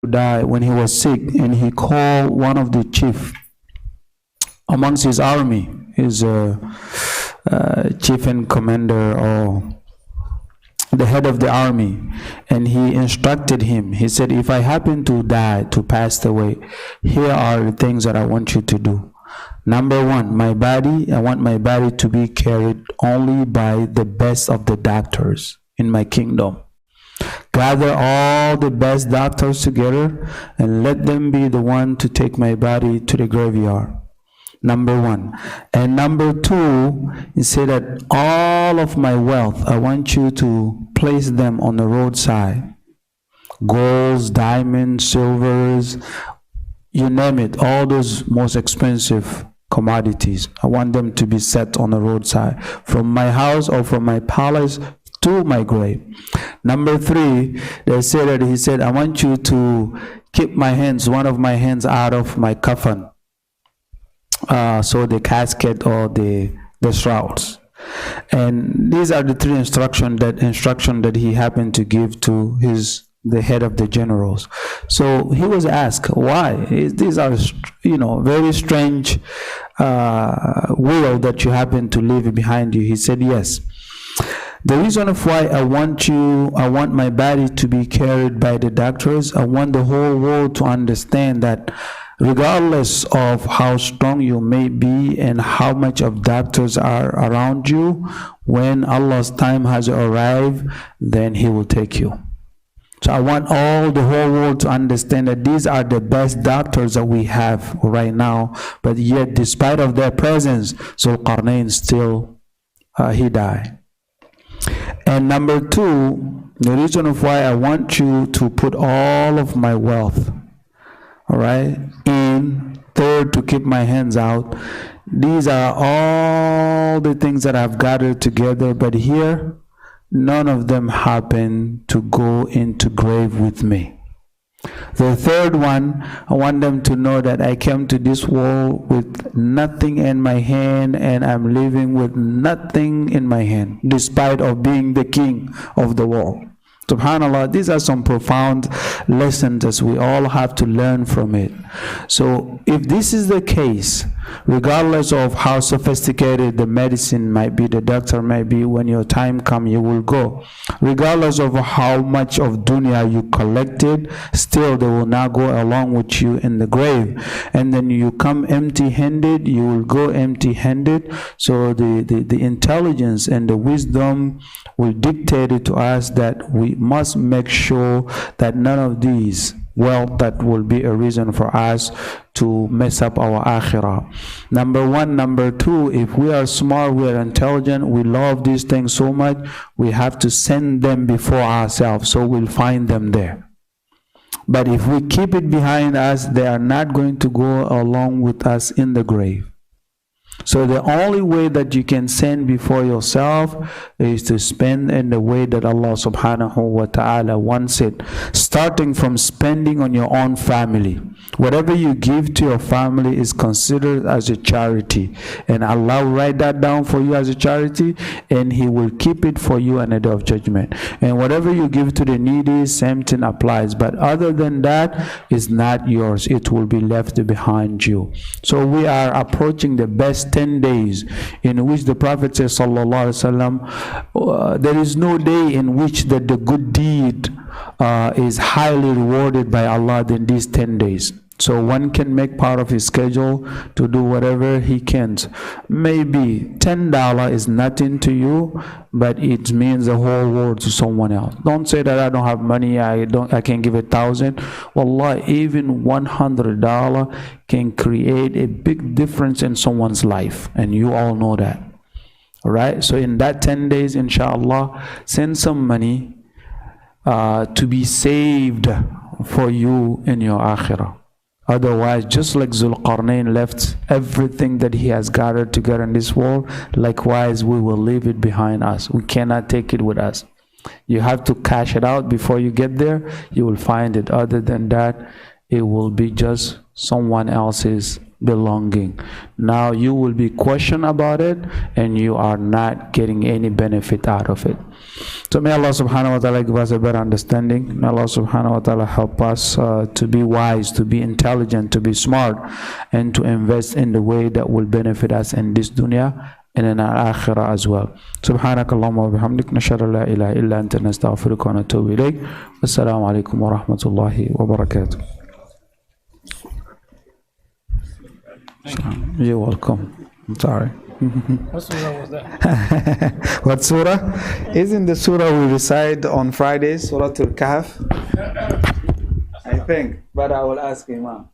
die when he was sick, and he called one of the chief amongst his army, his chief and commander, or the head of the army, and he instructed him. He said, if I happen to die, to pass away, here are the things that I want you to do. Number one, my body, I want my body to be carried only by the best of the doctors in my kingdom. Gather all the best doctors together and let them be the one to take my body to the graveyard. Number one. And number two, he said that all of my wealth, I want you to place them on the roadside. Golds, diamonds, silvers, you name it, all those most expensive commodities. I want them to be set on the roadside, from my house or from my palace to my grave. Number three, they said that he said, I want you to keep my hands, one of my hands out of my coffin. So the casket or the shrouds. And these are the three instruction that he happened to give to the head of the generals. So he was asked, why? These are, very strange will that you happen to leave behind you. He said, yes. The reason of why I want my body to be carried by the doctors, I want the whole world to understand that regardless of how strong you may be and how much of doctors are around you, when Allah's time has arrived, then He will take you. So I want the whole world to understand that these are the best doctors that we have right now, but yet despite of their presence, Zul Qarnain still, he died. And number two, the reason of why I want you to put all of my wealth, all right, in. Third, to keep my hands out. These are all the things that I've gathered together, but here, none of them happen to go into grave with me. The third one, I want them to know that I came to this world with nothing in my hand, and I'm living with nothing in my hand, despite of being the king of the world. SubhanAllah, these are some profound lessons that we all have to learn from it. So if this is the case, regardless of how sophisticated the medicine might be, the doctor might be, when your time comes, you will go. Regardless of how much of dunya you collected, still they will not go along with you in the grave. And then you come empty-handed, you will go empty-handed. So the intelligence and the wisdom will dictate it to us that we must make sure that none of these wealth that will be a reason for us to mess up our akhirah. Number one. Number two, if we are smart, we are intelligent, we love these things so much, we have to send them before ourselves, so we'll find them there. But if we keep it behind us, they are not going to go along with us in the grave. So the only way that you can send before yourself is to spend in the way that Allah subhanahu wa ta'ala wants it, starting from spending on your own family. Whatever you give to your family is considered as a charity, and Allah will write that down for you as a charity, and He will keep it for you on the day of judgment. And whatever you give to the needy, same thing applies. But other than that, it's not yours. It will be left behind you. So we are approaching the best 10 days in which the Prophet says, sallallahu alaihi wasallam, there is no day in which the good deed is highly rewarded by Allah than these 10 days. So one can make part of his schedule to do whatever he can. Maybe $10 is nothing to you, but it means the whole world to someone else. Don't say that I don't have money, I can give 1,000. Wallah, even $100 can create a big difference in someone's life, and you all know that. All right, so in that 10 days, inshallah, send some money to be saved for you in your akhirah. Otherwise, just like Zul Qarnain left everything that he has gathered together in this world, likewise we will leave it behind us. We cannot take it with us. You have to cash it out before you get there. You will find it. Other than that, it will be just someone else's belonging. Now you will be questioned about it, and you are not getting any benefit out of it. So may Allah subhanahu wa ta'ala give us a better understanding. May Allah subhanahu wa ta'ala help us to be wise, to be intelligent, to be smart, and to invest in the way that will benefit us in this dunya and in our akhirah as well. سبحانك اللهم وبحمدك نشهد أن لا إله إلا أنت نستغفرك ونتوب إليك. والسلام عليكم ورحمة الله وبركاته. You're welcome. I'm sorry. What surah was that? What surah? Isn't the surah we recite on Fridays, Surah Al Khaf? I think, but I will ask Imam.